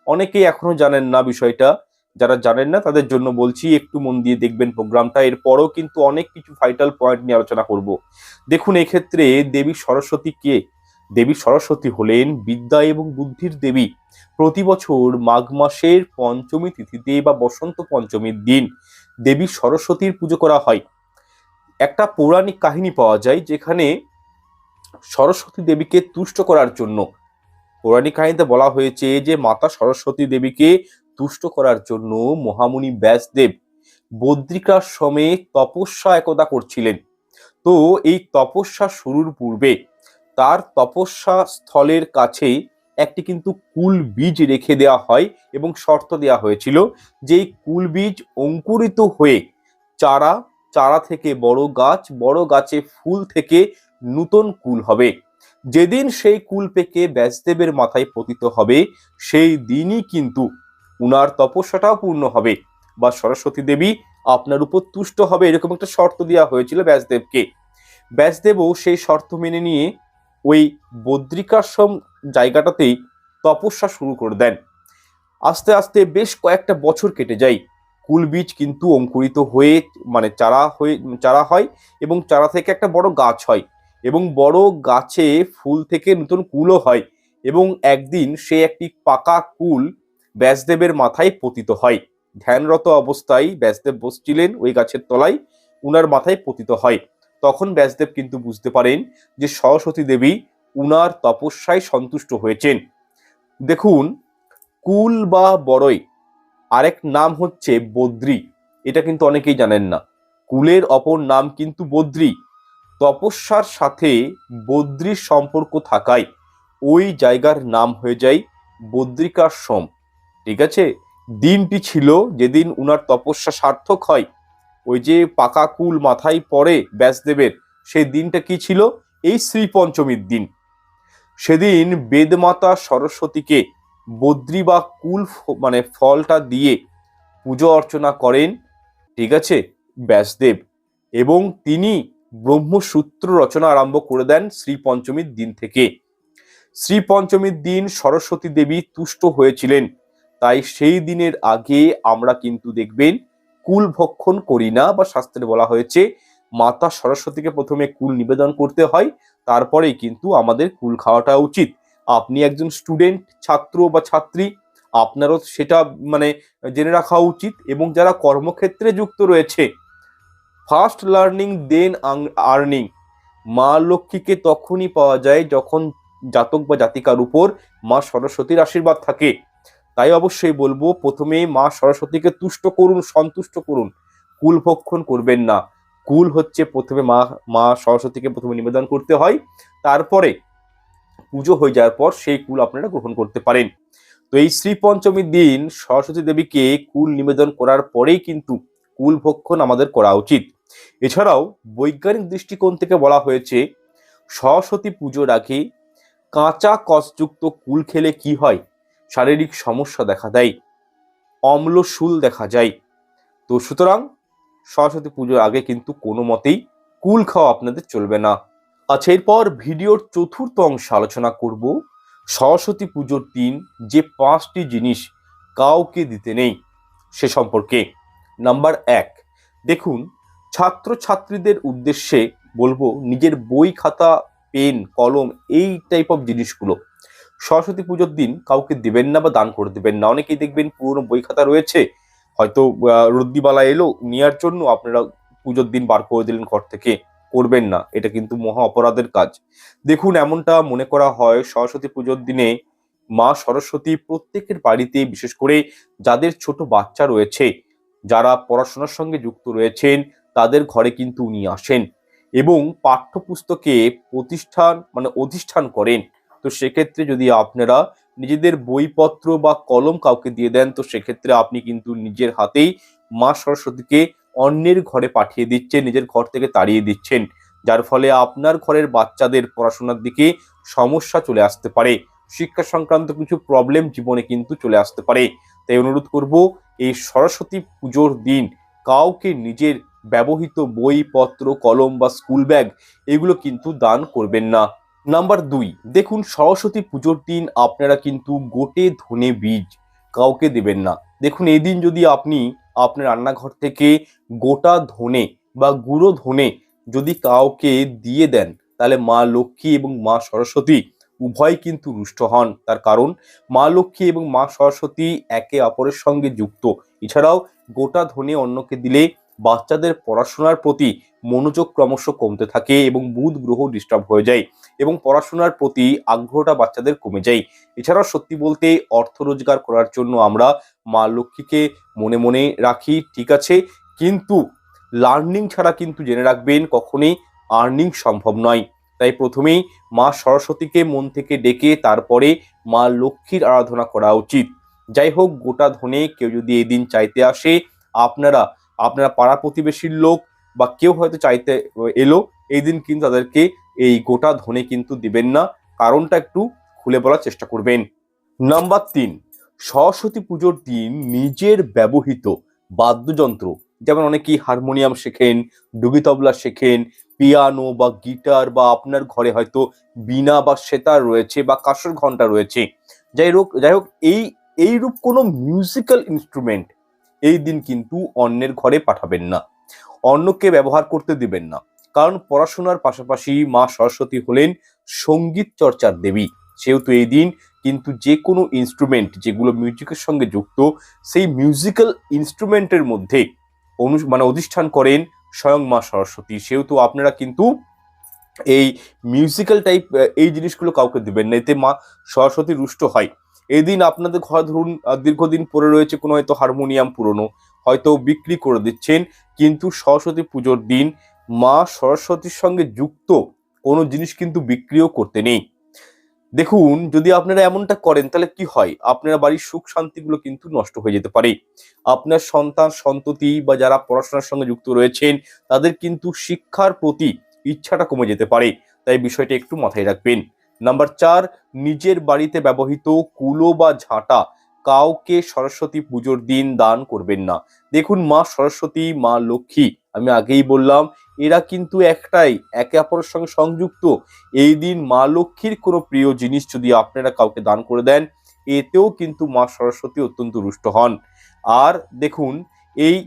অনেকেই এখনো জানেন না বিষয়টা। যারা জানেন না তাদের জন্য বলছি, একটু মন দিয়ে দেখবেন প্রোগ্রামটা। এরপরও কিন্তু অনেক কিছু ভাইটাল পয়েন্ট নিয়ে আলোচনা করব। দেখুন, এক্ষেত্রে দেবী সরস্বতী কে? দেবী সরস্বতী হলেন বিদ্যা এবং বুদ্ধির দেবী। প্রতি বছর মাঘ মাসের পঞ্চমী তিথিতে বা বসন্ত পঞ্চমীর দিন দেবী সরস্বতীর পুজো করা হয়। একটা পৌরাণিক কাহিনী পাওয়া যায় যেখানে সরস্বতী দেবীকে তুষ্ট করার জন্য, পৌরাণিক কাহিনীতে বলা হয়েছে যে মাতা সরস্বতী দেবীকে তুষ্ট করার জন্য মহামুনি ব্যাসদেব বদ্রিকাশ্রমে তপস্যা একদা করছিলেন। তো এই তপস্যা শুরুর পূর্বে তার তপস্যা স্থলের কাছেই একটি কিন্তু কুল বীজ রেখে দেওয়া হয় এবং শর্ত দেওয়া হয়েছিল যে এই কুল বীজ অঙ্কুরিত হয়ে চারা, চারা থেকে বড় গাছ, বড় গাছে ফুল থেকে নূতন কুল হবে। যেদিন সেই কুল পেকে ব্যাসদেবের মাথায় পতিত হবে সেই দিনই কিন্তু উনার তপস্যাটাও পূর্ণ হবে বা সরস্বতী দেবী আপনার উপর তুষ্ট হবে, এরকম একটা শর্ত দেওয়া হয়েছিল ব্যাসদেবকে। ব্যাসদেবও সেই শর্ত মেনে নিয়ে ওই বদ্রিকাশ্রম জায়গাটাতেই তপস্যা শুরু করে দেন। আস্তে আস্তে বেশ কয়েকটা বছর কেটে যায়। কুল বীজ কিন্তু অঙ্কুরিত হয়ে মানে চারা হয় এবং চারা থেকে একটা বড় গাছ হয় এবং বড় গাছে ফুল থেকে নতুন কুলও হয় এবং একদিন সে একটি পাকা কুল ব্যাসদেবের মাথায় পতিত হয়। ধ্যানরত অবস্থায় ব্যাসদেব বসছিলেন ওই গাছের তলায়, উনার মাথায় পতিত হয়। তখন ব্যাসদেব কিন্তু বুঝতে পারেন যে সরস্বতী দেবী উনার তপস্যায় সন্তুষ্ট হয়েছেন। দেখুন, কুল বা বড়ই আরেক নাম হচ্ছে বদ্রী, এটা কিন্তু অনেকেই জানেন না। কুলের অপর নাম কিন্তু বদ্রী। তপস্যার সাথে বদ্রীর সম্পর্ক থাকায় ওই জায়গার নাম হয়ে যায় বদ্রিকাশ্রম। ঠিক আছে, দিনটি ছিল যেদিন উনার তপস্যা সার্থক হয়। ওই যে পাকা কুল মাথায় পড়ে ব্যাসদেবের, সেই দিনটা কি ছিল? এই শ্রী পঞ্চমীর দিন। সেদিন বেদমাতা সরস্বতীকে বদ্রী বা কুল মানে ফলটা দিয়ে পুজো অর্চনা করেন, ঠিক আছে, ব্যাসদেব, এবং তিনি ব্রহ্মসূত্র রচনা আরম্ভ করে দেন শ্রী পঞ্চমীর দিন থেকে। শ্রী পঞ্চমীর দিন সরস্বতী দেবী তুষ্ট হয়েছিলেন, তাই সেই দিনের আগে আমরা কিন্তু দেখবেন কুল ভক্ষণ করি না, বা শাস্ত্রে বলা হয়েছে মাতা সরস্বতীকে প্রথমে কুল নিবেদন করতে হয়, তারপরেই কিন্তু আমাদের কুল খাওয়াটা উচিত। আপনি একজন স্টুডেন্ট, ছাত্র বা ছাত্রী, আপনারও সেটা মানে জেনে রাখা উচিত। এবং যারা কর্মক্ষেত্রে যুক্ত রয়েছে, ফার্স্ট লার্নিং দেন আর্নিং, মা লক্ষ্মীকে তখনই পাওয়া যায় যখন জাতক বা জাতিকার উপর মা সরস্বতীর আশীর্বাদ থাকে। তাই অবশ্যই বলবো, প্রথমে মা সরস্বতীকে তুষ্ট করুন, সন্তুষ্ট করুন, কুল ভক্ষণ করবেন না। কুল হচ্ছে প্রথমে মা সরস্বতীকে প্রথমে নিবেদন করতে হয়, তারপরে পুজো হয়ে যাওয়ার পর সেই কুল আপনারা গ্রহণ করতে পারেন। তো এই শ্রী পঞ্চমীর দিন সরস্বতী দেবীকে কুল নিবেদন করার পরেই কিন্তু কুল ভক্ষণ আমাদের করা উচিত। এছাড়াও বৈজ্ঞানিক দৃষ্টিকোণ থেকে বলা হয়েছে সরস্বতী পুজোর আগে কাঁচা কষযুক্ত কুল খেলে কি হয়? শারীরিক সমস্যা দেখা দেয়, অম্লশূল দেখা যায়। তো সুতরাং সরস্বতী পুজোর আগে কিন্তু কোনো মতেই কুল খাওয়া আপনাদের চলবে না। আচ্ছা, এরপর ভিডিওর চতুর্থ অংশে আলোচনা করব সরস্বতী পুজোর দিন যে 5টি জিনিস কাউকে দিতে নেই সে সম্পর্কে। নাম্বার 1, দেখুন, ছাত্রছাত্রীদের উদ্দেশ্যে বলবো নিজের বই, খাতা, পেন, কলম, এই টাইপ অফ জিনিসগুলো সরস্বতী পুজোর দিন কাউকে দিবেন না বা দান করে দিবেন না। অনেকেই দেখবেন পুরনো বই খাতা রয়েছে, হয়তো রদ্দিবালা এলো নেওয়ার জন্য, আপনারা পুজোর দিন বার করে দিলেন ঘর থেকে। করবেন না, এটা কিন্তু মহা অপরাধের কাজ। দেখুন, এমনটা মনে করা হয় সরস্বতী পুজোর দিনে মা সরস্বতী প্রত্যেকের বাড়িতে, বিশেষ করে যাদের ছোট বাচ্চা রয়েছে, যারা পড়াশোনার সঙ্গে যুক্ত রয়েছেন, তাদের ঘরে কিন্তু উনি আসেন এবং পাঠ্যপুস্তকে অধিষ্ঠান করেন। তো সেক্ষেত্রে যদি আপনারা নিজেদের বইপত্র বা কলম কাউকে দিয়ে দেন, তো সেক্ষেত্রে আপনি কিন্তু নিজের হাতেই মা সরস্বতীকে অন্যের ঘরে পাঠিয়ে দিচ্ছেন, নিজের ঘর থেকে তাড়িয়ে দিচ্ছেন। যার ফলে আপনার ঘরের বাচ্চাদের পড়াশোনার দিকে সমস্যা চলে আসতে পারে, শিক্ষা সংক্রান্ত কিছু প্রবলেম জীবনে কিন্তু চলে আসতে পারে। তাই অনুরোধ করব, এই সরস্বতী পুজোর দিন কাউকে নিজের ব্যবহৃত বইপত্র, কলম বা স্কুল ব্যাগ এগুলো কিন্তু দান করবেন না। নাম্বার 2, দেখুন সরস্বতী পুজোর দিন আপনারা কিন্তু গোটে ধনে বীজ কাউকে দেবেন না। দেখুন এই দিন যদি আপনি আপনার রান্নাঘর থেকে গোটা ধনে বা গুঁড়ো ধনে যদি কাউকে দিয়ে দেন, তাহলে মা লক্ষ্মী এবং মা সরস্বতী উভয় কিন্তু রুষ্ট হন। তার কারণ মা লক্ষ্মী এবং মা সরস্বতী একে অপরের সঙ্গে যুক্ত। এছাড়াও গোটা ধনে অন্যকে দিলে বাচ্চাদের পড়াশোনার প্রতি মনোযোগ ক্রমশ কমতে থাকে এবং বুধ গ্রহ ডিস্টার্ব হয়ে যায় এবং পড়াশোনার প্রতি আগ্রহটা বাচ্চাদের কমে যায়। এছাড়াও সত্যি বলতে অর্থ রোজগার করার জন্য আমরা মা লক্ষ্মীকে মনে মনে রাখি, ঠিক আছে, কিন্তু লার্নিং ছাড়া কিন্তু জেনে রাখবেন কখনোই আর্নিং সম্ভব নয়। তাই প্রথমেই মা সরস্বতীকে মন থেকে ডেকে তারপরে মা লক্ষ্মীর আরাধনা করা উচিত। যাই হোক, গোটা ধনে কেউ যদি এই দিন চাইতে আসে, আপনারা আপনারা পাড়া প্রতিবেশীর লোক বা কেউ হয়তো চাইতে এলো, এই দিন কিন্তু তাদেরকে এই গোটা ধনে কিন্তু দিবেন না। কারণটা একটু খুলে বলার চেষ্টা করবেন। নাম্বার 3, সরস্বতী পুজোর দিন নিজের ব্যবহৃত বাদ্যযন্ত্র, যেমন অনেকেই হারমোনিয়াম শেখেন, ডুগি তবলা শেখেন, পিয়ানো বা গিটার, বা আপনার ঘরে হয়তো বীণা বা সেতার রয়েছে বা কাঁসর ঘন্টা রয়েছে, যাই হোক এইরূপ কোনো মিউজিক্যাল ইনস্ট্রুমেন্ট এই দিন কিন্তু অন্যের ঘরে পাঠাবেন না, অন্যকে ব্যবহার করতে দিবেন না। কারণ পড়াশোনার পাশাপাশি মা সরস্বতী হলেন সঙ্গীত চর্চার দেবী। সেহেতু এই দিন কিন্তু যে কোনো ইনস্ট্রুমেন্ট যেগুলো মিউজিকের সঙ্গে যুক্ত, সেই মিউজিক্যাল ইনস্ট্রুমেন্টের মধ্যে অধিষ্ঠান করেন স্বয়ং মা সরস্বতী। সেহেতু আপনারা কিন্তু এই মিউজিক্যাল টাইপ এই জিনিসগুলো কাউকে দিবেন না, এতে মা সরস্বতী রুষ্ট হয়। এই দিন আপনাদের ঘর ধরুন দীর্ঘদিন পরে রয়েছে কোনো হয়তো হারমোনিয়াম পুরনো, হয়তো বিক্রি করে দিচ্ছেন, কিন্তু সরস্বতী পুজোর দিন মা সরস্বতীর সঙ্গে যুক্ত কোনো জিনিস কিন্তু বিক্রিও করতে নেই। দেখুন যদি আপনারা এমনটা করেন তাহলে কি হয়, আপনার বাড়ির সুখ শান্তিগুলো কিন্তু নষ্ট হয়ে যেতে পারে। আপনার সন্তান সন্ততি বা যারা পড়াশোনার সঙ্গে যুক্ত রয়েছেন তাদের কিন্তু শিক্ষার প্রতি ইচ্ছাটা কমে যেতে পারে। তাই বিষয়টা একটু মাথায় রাখবেন। নাম্বার 4, নিজের বাড়িতে ব্যবহৃত কুলো বা ঝাঁটা কাউকে সরস্বতী পুজোর দিন দান করবেন না। দেখুন মা সরস্বতী, মা লক্ষ্মী, আমি আগেই বললাম এরা কিন্তু একটাই, একে অপরের সঙ্গে সংযুক্ত। এই দিন মা লক্ষ্মীর কোনো প্রিয় জিনিস যদি আপনারা কাউকে দান করে দেন, এতেও কিন্তু মা সরস্বতী অত্যন্ত রুষ্ট হন। আর দেখুন এই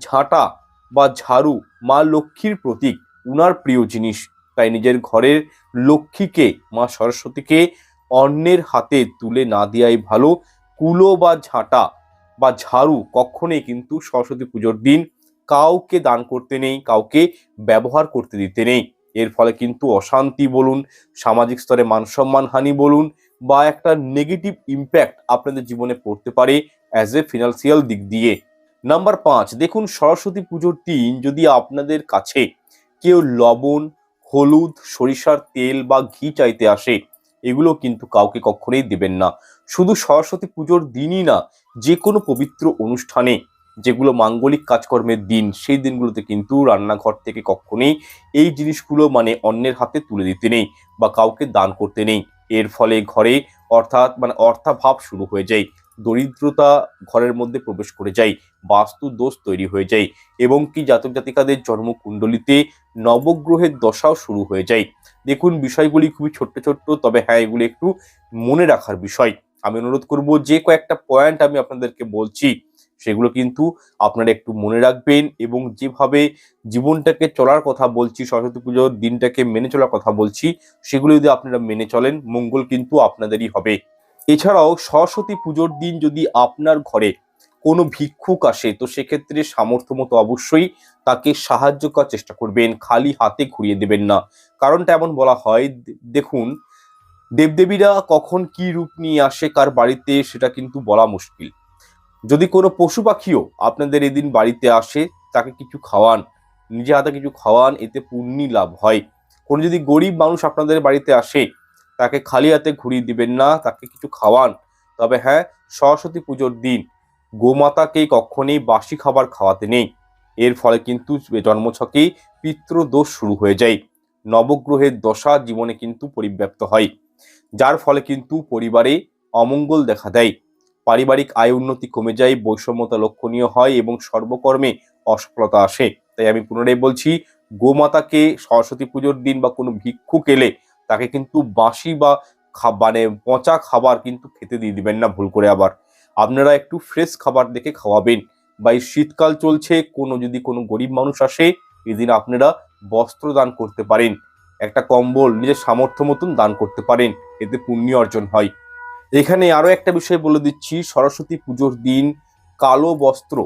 ঝাঁটা বা ঝাড়ু মা লক্ষ্মীর প্রতীক, উনার প্রিয় জিনিস। তাই নিজের ঘরের লক্ষ্মীকে, মা সরস্বতীকে অন্যের হাতে তুলে না দেওয়াই ভালো। কুলো বা ঝাঁটা বা ঝাড়ু কখনোই কিন্তু সরস্বতী পুজোর দিন কাউকে দান করতে নেই, কাউকে ব্যবহার করতে দিতে নেই। এর ফলে কিন্তু অশান্তি বলুন, সামাজিক স্তরে মানসম্মান হানি বলুন, বা একটা নেগেটিভ ইম্প্যাক্ট আপনাদের জীবনে পড়তে পারে অ্যাজ এ ফিনান্সিয়াল দিক দিয়ে। নাম্বার 5, দেখুন সরস্বতী পুজোর দিন যদি আপনাদের কাছে কেউ লবণ, হলুদ, সরিষার তেল বা ঘি চাইতে আসে, এগুলো কিন্তু কাউকে কখনোই দেবেন না। শুধু সরস্বতী পুজোর দিনই না, যে কোনো পবিত্র অনুষ্ঠানে, যেগুলো মাঙ্গলিক কাজকর্মের দিন, সেই দিনগুলোতে কিন্তু রান্নাঘর থেকে কখনোই এই জিনিসগুলো অন্যের হাতে তুলে দিতে নেই বা কাউকে দান করতে নেই। এর ফলে ঘরে অর্থাভাব শুরু হয়ে যায়, দরিদ্রতা ঘরের মধ্যে প্রবেশ করে যায়, বাস্তু দোষ তৈরি হয়ে যায় এবং কি জাতক জাতিকাদের জন্মকুণ্ডলিতে নবগ্রহের দশাও শুরু হয়ে যায়। দেখুন বিষয়গুলি খুবই ছোট্ট ছোট্ট, তবে হ্যাঁ এগুলি একটু মনে রাখার বিষয়। আমি অনুরোধ করব যে কয়েকটা পয়েন্ট আমি আপনাদেরকে বলছি সেগুলো কিন্তু আপনারা একটু মনে রাখবেন এবং যেভাবে জীবনটাকে চলার কথা বলছি, সরস্বতী পুজোর দিনটাকে মেনে চলার কথা বলছি, সেগুলো যদি আপনারা মেনে চলেন মঙ্গল কিন্তু আপনাদেরই হবে। এছাড়াও সরস্বতী পুজোর দিন যদি আপনার ঘরে কোনো ভিক্ষুক আসে, তো সেক্ষেত্রে সামর্থ্য মতো অবশ্যই তাকে সাহায্য করার চেষ্টা করবেন, খালি হাতে ঘুরিয়ে দেবেন না। কারণটা এমন বলা হয়, দেখুন দেবদেবীরা কখন কি রূপ নিয়ে আসে কার বাড়িতে সেটা কিন্তু বলা মুশকিল। যদি কোনো পশু পাখিও আপনাদের এদিন বাড়িতে আসে, তাকে কিছু খাওয়ান, নিজে হাতে কিছু খাওয়ান, এতে পুণ্যি লাভ হয়। কোনো যদি গরিব মানুষ আপনাদের বাড়িতে আসে, তাকে খালি হাতে ঘুরিয়ে দিবেন না, তাকে কিছু খাওয়ান। তবে হ্যাঁ, সরস্বতী পুজোর দিন গোমাতাকে কখনোই বাসি খাবার খাওয়াতে নেই। এর ফলে কিন্তু জন্মছকেই পিতৃদোষ শুরু হয়ে যায়। নবগ্রহের দশা জীবনে কিন্তু পরিব্যাপ্ত হয়, যার ফলে কিন্তু পরিবারে অমঙ্গল দেখা দেয়, পারিবারিক আয় উন্নতি কমে যায়, বৈষম্যতা লক্ষণীয় হয় এবং সর্বকর্মে অসফলতা আসে। তাই আমি পুনরায় বলছি, গোমাতাকে সরস্বতী পুজোর দিন বা কোনো ভিক্ষুক এলে তাকে কিন্তু বাসি বা মানে পচা খাবার কিন্তু খেতে দিয়ে দিবেন না ভুল করে। আবার আপনারা একটু ফ্রেশ খাবার দেখে খাওয়াবেন। বা এই শীতকাল চলছে, যদি কোনো গরিব মানুষ আসে, এদিন আপনারা বস্ত্র দান করতে পারেন, একটা কম্বল নিজের সামর্থ্য মতন দান করতে পারেন, এতে পুণ্য অর্জন হয়। এখানে আরো একটা বিষয় বলে দিচ্ছি, সরস্বতী পুজোর দিন কালো বস্ত্র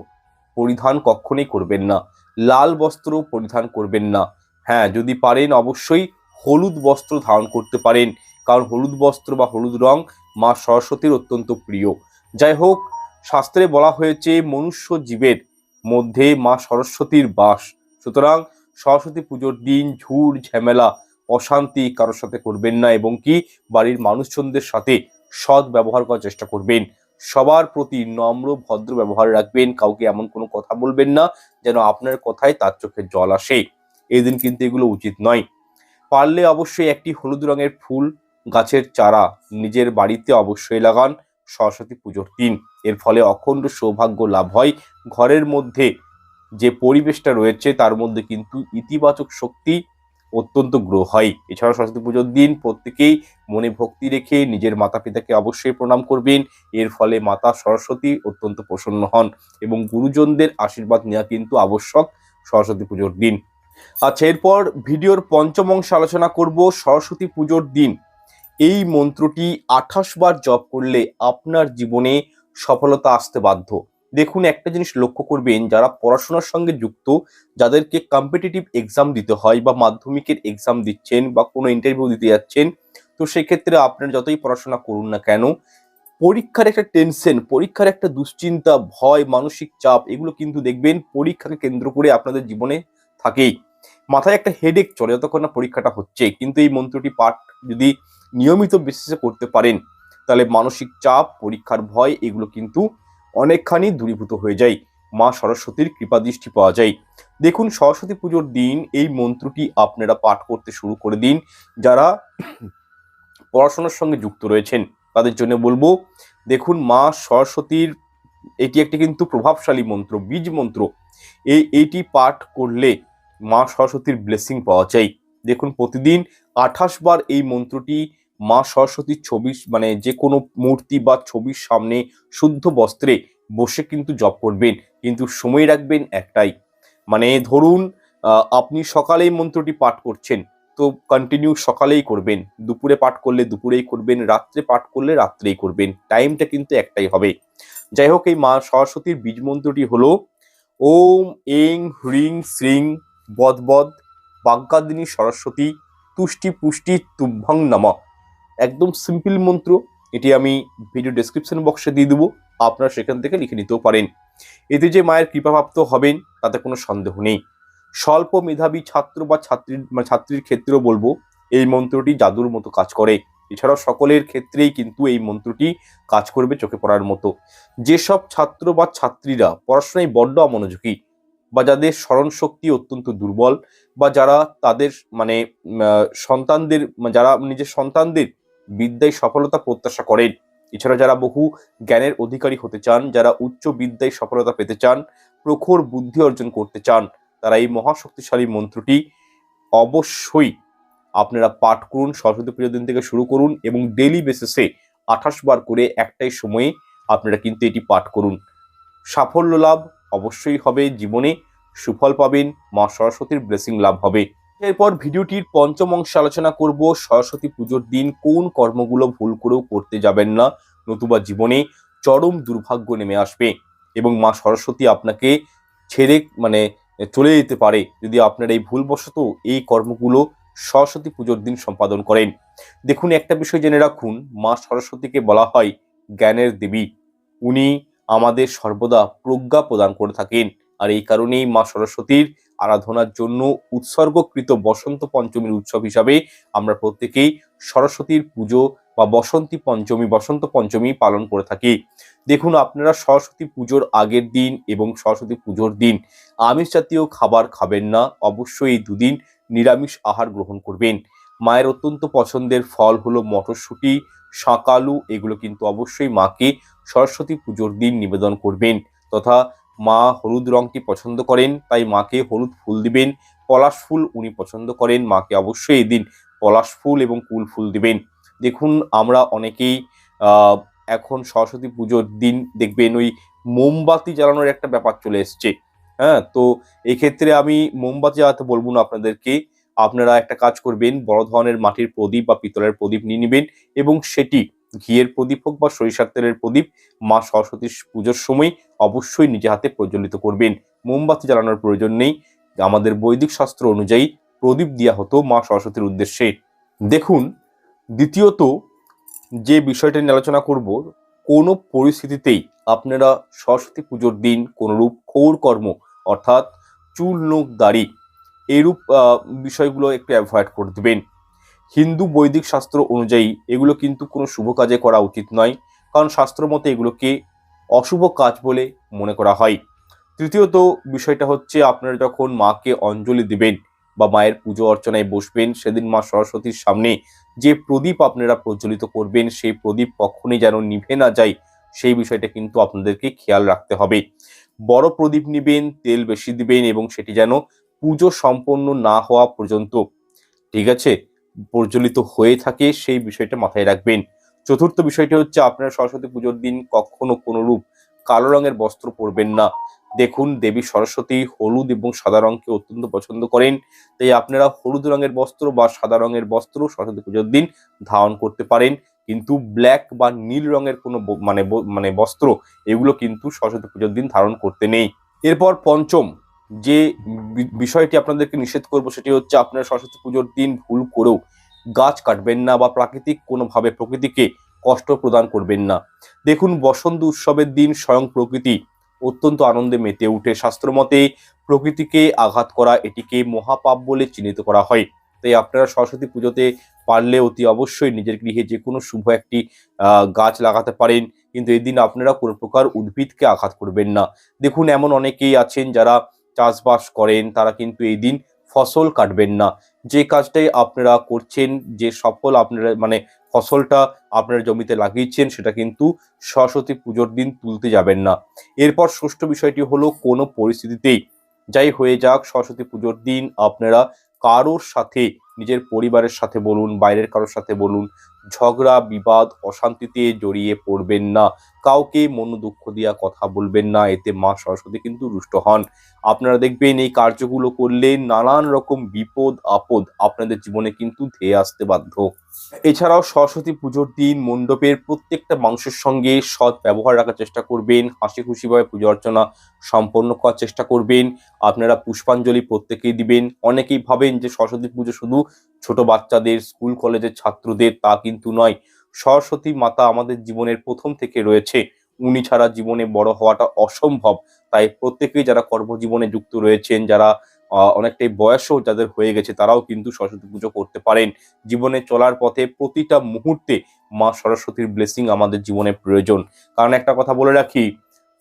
পরিধান কখনোই করবেন না, লাল বস্ত্র পরিধান করবেন না। হ্যাঁ, যদি পারেন অবশ্যই হলুদ বস্ত্র ধারণ করতে পারেন, কারণ হলুদ বস্ত্র বা হলুদ রং মা সরস্বতীর অত্যন্ত প্রিয়। যাই হোক, শাস্ত্রে বলা হয়েছে মনুষ্য জীবের মধ্যে মা সরস্বতীর বাস, সুতরাং সরস্বতী পুজোর দিন ঝুট ঝামেলা অশান্তি কারোর সাথে করবেন না, এবং কি বাড়ির মানুষজনদের সাথে সৎ ব্যবহার করার চেষ্টা করবেন, সবার প্রতি নম্র ভদ্র ব্যবহার রাখবেন, কাউকে এমন কোনো কথা বলবেন না যেন আপনার কথায় তার চোখে জল আসে। এই দিন কিন্তু এগুলো উচিত নয়। পারলে অবশ্যই একটি হলুদ রঙের ফুল গাছের চারা নিজের বাড়িতে অবশ্যই লাগান সরস্বতী পুজোর দিন। এর ফলে অখণ্ড সৌভাগ্য লাভ হয়, ঘরের মধ্যে যে পরিবেশটা রয়েছে তার মধ্যে কিন্তু ইতিবাচক শক্তি অত্যন্ত গ্রো হয়। এছাড়াও সরস্বতী পুজোর দিন প্রত্যেকেই মনে ভক্তি রেখে নিজের মাতা পিতাকে অবশ্যই প্রণাম করবেন, এর ফলে মাতা সরস্বতী অত্যন্ত প্রসন্ন হন, এবং গুরুজনদের আশীর্বাদ নেওয়া কিন্তু আবশ্যক সরস্বতী পুজোর দিন। আচ্ছা, এরপর ভিডিওর পঞ্চম অংশে আলোচনা করব সরস্বতী পুজোর দিন এই মন্ত্রটি 28 বার জপ করলে আপনার জীবনে সফলতা আসতে বাধ্য। দেখুন, একটা জিনিস লক্ষ্য করবেন, যারা পড়াশোনার সঙ্গে যুক্ত, যাদেরকে কম্পিটিটিভ এক্সাম দিতে হয় বা মাধ্যমিকের এক্সাম দিচ্ছেন বা কোনো ইন্টারভিউ দিতে যাচ্ছেন, তো সেক্ষেত্রে আপনার যতই পড়াশোনা করুন না কেন, পরীক্ষার একটা টেনশন, পরীক্ষার একটা দুশ্চিন্তা, ভয়, মানসিক চাপ, এগুলো কিন্তু দেখবেন পরীক্ষাকে কেন্দ্র করে আপনাদের জীবনে থাকেই। মাথায় একটা হেডেক চলে যতক্ষণ না পরীক্ষাটা হচ্ছে। কিন্তু এই মন্ত্রটি পাঠ যদি নিয়মিত বেসিসে করতে পারেন, তাহলে মানসিক চাপ, পরীক্ষার ভয়, এগুলো কিন্তু অনেকখানি দূরীভূত হয়ে যায়, মা সরস্বতীর কৃপা দৃষ্টি পাওয়া যায়। দেখুন, সরস্বতী পুজোর দিন এই মন্ত্রটি আপনারা পাঠ করতে শুরু করে দিন। যারা পড়াশোনার সঙ্গে যুক্ত রয়েছেন তাদের জন্য বলবো, দেখুন, মা সরস্বতীর এটি একটি কিন্তু প্রভাবশালী মন্ত্র, বীজ মন্ত্র। এইটি পাঠ করলে মা সরস্বতীর ব্লেসিং পাওয়া যায়। দেখুন, প্রতিদিন 28 বার এই মন্ত্রটি মা সরস্বতীর ছবি, মানে যে কোনো মূর্তি বা ছবির সামনে শুদ্ধ বস্ত্রে বসে কিন্তু জপ করবেন, কিন্তু সময় রাখবেন একটাই। মানে ধরুন, আপনি সকালে এই মন্ত্রটি পাঠ করছেন, তো কন্টিনিউ সকালেই করবেন, দুপুরে পাঠ করলে দুপুরেই করবেন, রাত্রে পাঠ করলে রাত্রেই করবেন, টাইমটা কিন্তু একটাই হবে। যাই হোক, এই মা সরস্বতীর বীজ মন্ত্রটি হলো ওম এং হ্রিং শ্রিং বদ বাগ্যাদিনী সরস্বতী তুষ্টি পুষ্টি তুভ্যং নমঃ। একদম সিম্পল মন্ত্র, এটি আমি ভিডিও ডেসক্রিপশন বক্সে দিয়ে দেবো, আপনারা সেখান থেকে লিখে নিতেও পারেন। এতে যে মায়ের কৃপাপ্রাপ্ত হবেন তাতে কোনো সন্দেহ নেই। স্বল্প মেধাবী ছাত্র বা ছাত্রীর ক্ষেত্রেও বলবো, এই মন্ত্রটি জাদুর মতো কাজ করে। এছাড়াও সকলের ক্ষেত্রেই কিন্তু এই মন্ত্রটি কাজ করবে চোখে পড়ার মতো। যেসব ছাত্র বা ছাত্রীরা পড়াশোনায় বড্ড অমনোযোগী, বা যাদের স্মরণ শক্তি অত্যন্ত দুর্বল, বা যারা তাদের সন্তানদের, যারা নিজের সন্তানদের বিদ্যায় সফলতা প্রত্যাশা করেন, এছাড়া যারা বহু জ্ঞানের অধিকারী হতে চান, যারা উচ্চ বিদ্যায় সফলতা পেতে চান, প্রখর বুদ্ধি অর্জন করতে চান, তারা এই মহাশক্তিশালী মন্ত্রটি অবশ্যই আপনারা পাঠ করুন। সরস্বতী পুজোর দিন থেকে শুরু করুন এবং ডেইলি বেসিসে 28 বার করে একটাই সময়ে আপনারা কিন্তু এটি পাঠ করুন। সাফল্য লাভ অবশ্যই হবে, জীবনে সুফল পাবেন, মা সরস্বতীর ব্লেসিং লাভ হবে। এরপর ভিডিওটির পঞ্চম অংশে আলোচনা করব সরস্বতী পুজোর দিন কোন কর্মগুলো ভুল করেও করতে যাবেন না, নতুবা জীবনে চরম দুর্ভাগ্য নেমে আসবে এবং মা সরস্বতী আপনাকে ছেড়ে চলে যেতে পারে যদি আপনারা এই ভুলবশত এই কর্মগুলো সরস্বতী পুজোর দিন সম্পাদন করেন। দেখুন, একটা বিষয় জেনে রাখুন, মা সরস্বতীকে বলা হয় জ্ঞানের দেবী। উনি আমাদের সর্বদা প্রজ্ঞা প্রদান করে থাকেন, আর এই কারণেই মা সরস্বতীর আরাধনার জন্য উৎসর্গকৃত বসন্ত পঞ্চমীর উৎসব হিসাবে আমরা প্রত্যেকেই সরস্বতীর পুজো বা বসন্ত পঞ্চমী পালন করে থাকি। দেখুন, আপনারা সরস্বতী পুজোর আগের দিন এবং সরস্বতী পুজোর দিন আমিষ জাতীয় খাবার খাবেন না, অবশ্যই এই দুদিন নিরামিষ আহার গ্রহণ করবেন। মায়ের অত্যন্ত পছন্দের ফল হলো মটরশুঁটি, শাঁকালু, এগুলো কিন্তু অবশ্যই মাকে সরস্বতী পুজোর দিন নিবেদন করবেন। তথা মা হলুদ রঙটি পছন্দ করেন, তাই মাকে হলুদ ফুল দিবেন। পলাশ ফুল উনি পছন্দ করেন, মাকে অবশ্যই এই দিন পলাশ ফুল এবং কুল ফুল দিবেন। দেখুন, আমরা অনেকেই এখন সরস্বতী পুজোর দিন দেখবেন ওই মোমবাতি জ্বালানোর একটা ব্যাপার চলে এসছে। হ্যাঁ, তো এক্ষেত্রে আমি মোমবাতি জ্বালাতে বলবো না আপনাদেরকে। আপনারা একটা কাজ করবেন, বড় ধরনের মাটির প্রদীপ বা পিতলের প্রদীপ নিয়ে নেবেন এবং সেটি ঘিয়ের প্রদীপ হোক বা সরিষার তেলের প্রদীপ মা সরস্বতীর পুজোর সময় অবশ্যই নিজে হাতে প্রজ্বলিত করবেন। মোমবাতি জ্বালানোর প্রয়োজন নেই। আমাদের বৈদিক শাস্ত্র অনুযায়ী প্রদীপ দেওয়া হতো মা সরস্বতীর উদ্দেশ্যে। দেখুন, দ্বিতীয়ত যে বিষয়টা নিয়ে আলোচনা করব, কোনো পরিস্থিতিতেই আপনারা সরস্বতী পুজোর দিন কোনরূপ ক্ষৌর কর্ম অর্থাৎ চুল, নখ, দাড়ি এইরূপ বিষয়গুলো একটু অ্যাভয়েড করে দেবেন। হিন্দু বৈদিক শাস্ত্র অনুযায়ী এগুলো কিন্তু কোনো শুভ কাজে করা উচিত নয়, কারণ শাস্ত্র মতে এগুলোকে অশুভ কাজ বলে মনে করা হয়। তৃতীয়ত বিষয়টা হচ্ছে, আপনারা যখন মাকে অঞ্জলি দিবেন বা মায়ের পুজো অর্চনায় বসবেন, সেদিন মা সরস্বতীর সামনে যে প্রদীপ আপনারা প্রজ্বলিত করবেন সেই প্রদীপ কখনোই যেন নিভে না যায়, সেই বিষয়টা কিন্তু আপনাদেরকে খেয়াল রাখতে হবে। বড় প্রদীপ নিবেন, তেল বেশি দিবেন এবং সেটি যেন পুজো সম্পন্ন না হওয়া পর্যন্ত, ঠিক আছে, প্রজ্বলিত হয়ে থাকে, সেই বিষয়টা মাথায় রাখবেন। চতুর্থ বিষয়টি হচ্ছে, আপনারা সরস্বতী পুজোর দিন কখনো কোনরূপ কালো রঙের বস্ত্র পরবেন না। দেখুন, দেবী সরস্বতী হলুদ এবং সাদা রঙকে অত্যন্ত পছন্দ করেন, তাই আপনারা হলুদ রঙের বস্ত্র বা সাদা রঙের বস্ত্র সরস্বতী পুজোর দিন ধারণ করতে পারেন, কিন্তু ব্ল্যাক বা নীল রঙের কোনো মানে বস্ত্র এগুলো কিন্তু সরস্বতী পুজোর দিন ধারণ করতে নেই। এরপর পঞ্চম যে বিষয়টি আপনাদেরকে নিষেধ করব, সেটি হচ্ছে, আপনারা সরস্বতী পুজোর দিন ভুল করেও গাছ কাটবেন না বা প্রাকৃতিক কোনোভাবে প্রকৃতিকে কষ্ট প্রদান করবেন না। দেখুন, বসন্ত উৎসবের দিন স্বয়ং প্রকৃতি অত্যন্ত আনন্দে মেতে উঠে। শাস্ত্রমতে প্রকৃতিকে আঘাত করা এটিকে মহাপাপ বলে চিহ্নিত করা হয়। তাই আপনারা সরস্বতী পুজোতে পারলে অতি অবশ্যই নিজের গৃহে যে কোনো শুভ একটি গাছ লাগাতে পারেন, কিন্তু এই দিন আপনারা কোনো প্রকার উদ্ভিদকে আঘাত করবেন না। দেখুন, এমন অনেকেই আছেন যারা চাষবাস করেন, তারা কিন্তু এই দিন ফসল কাটবেন না। যে কাজটাই আপনারা করছেন, যে সফল আপনারা মানে ফসলটা আপনারা জমিতে লাগিয়েছেন, সেটা কিন্তু সরস্বতী পুজোর দিন তুলতে যাবেন না। এরপর ষষ্ঠ বিষয়টি হলো, কোনো পরিস্থিতিতেই যাই হয়ে যাক, সরস্বতী পুজোর দিন আপনারা কারোর সাথে, নিজের পরিবারের সাথে বলুন, বাইরের কারোর সাথে বলুন, ঝগড়া বিবাদ অশান্তিতে জড়িয়ে পড়বেন না। কাউকে মনোদুঃখ দিয়া কথা বলবেন না, এতে মা সরস্বতী কিন্তু রুষ্ট হন। আপনারা দেখবেন এই কার্যগুলো করলে নানান রকম বিপদ আপদ আপনাদের জীবনে কিন্তু ধেয়ে আসতে বাধ্য। এছাড়াও সরস্বতী পুজোর দিন মণ্ডপের প্রত্যেকটা মানুষের সঙ্গে সৎ ব্যবহার রাখার চেষ্টা করবেন, হাসি খুশিভাবে পুজো অর্চনা সম্পন্ন করার চেষ্টা করবেন। আপনারা পুষ্পাঞ্জলি প্রত্যেকেই দিবেন। অনেকেই ভাবেন যে সরস্বতী পুজো শুধু ছোট বাচ্চাদের, স্কুল কলেজের ছাত্রদের, তা কিন্তু নয়। সরস্বতী মাতা আমাদের জীবনের প্রথম থেকে রয়েছে, উনি ছাড়া জীবনে বড় হওয়াটা অসম্ভব। তাই প্রত্যেকেই যারা কর্মজীবনে যুক্ত রয়েছেন, যারা অনেকটাই বয়সও যাদের হয়ে গেছে, তারাও কিন্তু সরস্বতী পুজো করতে পারেন। জীবনে চলার পথে প্রতিটা মুহূর্তে মা সরস্বতীর ব্লেসিং আমাদের জীবনে প্রয়োজন। কারণ একটা কথা বলে রাখি,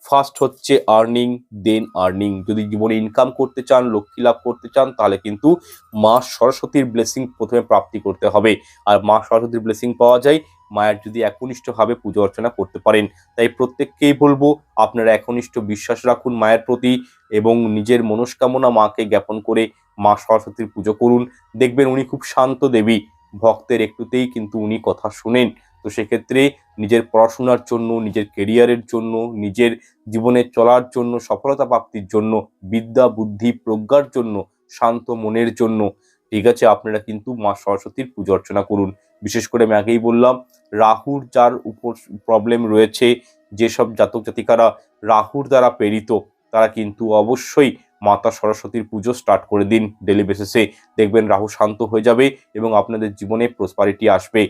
ফার্স্ট হচ্ছে আর্নিং, দেন আর্নিং। যদি জীবনে ইনকাম করতে চান, লক্ষ্মী লাভ করতে চান, তাহলে কিন্তু মা সরস্বতীর ব্লেসিং প্রথমে প্রাপ্তি করতে হবে। আর মা সরস্বতীর ব্লেসিং পাওয়া যায় মায়ের যদি একনিষ্ঠভাবে পুজো অর্চনা করতে পারেন। তাই প্রত্যেককেই বলবো, আপনারা একনিষ্ঠ বিশ্বাস রাখুন মায়ের প্রতি এবং নিজের মনস্কামনা মাকে জ্ঞাপন করে মা সরস্বতীর পুজো করুন। দেখবেন উনি খুব শান্ত দেবী, ভক্তের একটুতেই কিন্তু উনি কথা শুনেন। তো সেক্ষেত্রে নিজের পড়াশোনার জন্য, নিজের কেরিয়ারের জন্য, নিজের জীবনে চলার জন্য, সফলতা প্রাপ্তির জন্য, বিদ্যা বুদ্ধি প্রজ্ঞার জন্য, শান্ত মনের জন্য, ঠিক আছে, আপনারা কিন্তু মা সরস্বতীর পুজো অর্চনা করুন। বিশেষ করে আমি আগেই বললাম, রাহুর যার উপর প্রবলেম রয়েছে, যেসব জাতক জাতিকারা রাহুর দ্বারা প্রেরিত, তারা কিন্তু অবশ্যই মাতা সরস্বতীর পুজো স্টার্ট করে দিন। ডেলি বেসিসে দেখবেন রাহু শান্ত হয়ে যাবে এবং আপনাদের জীবনে প্রসপারিটি আসবে।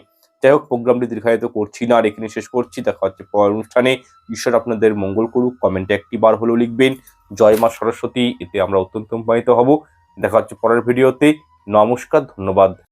যাই হোক, প্রোগ্রামটি দীর্ঘায়িত করছি না, আর এখানে শেষ করছি। দেখা হচ্ছে পরের অনুষ্ঠানে। ঈশ্বর আপনাদের মঙ্গল করুক। কমেন্টে একটি বার হলেও লিখবেন জয় মা সরস্বতী, এতে আমরা অত্যন্ত উপকৃত হব। দেখা হচ্ছে পরের ভিডিওতে। নমস্কার, ধন্যবাদ।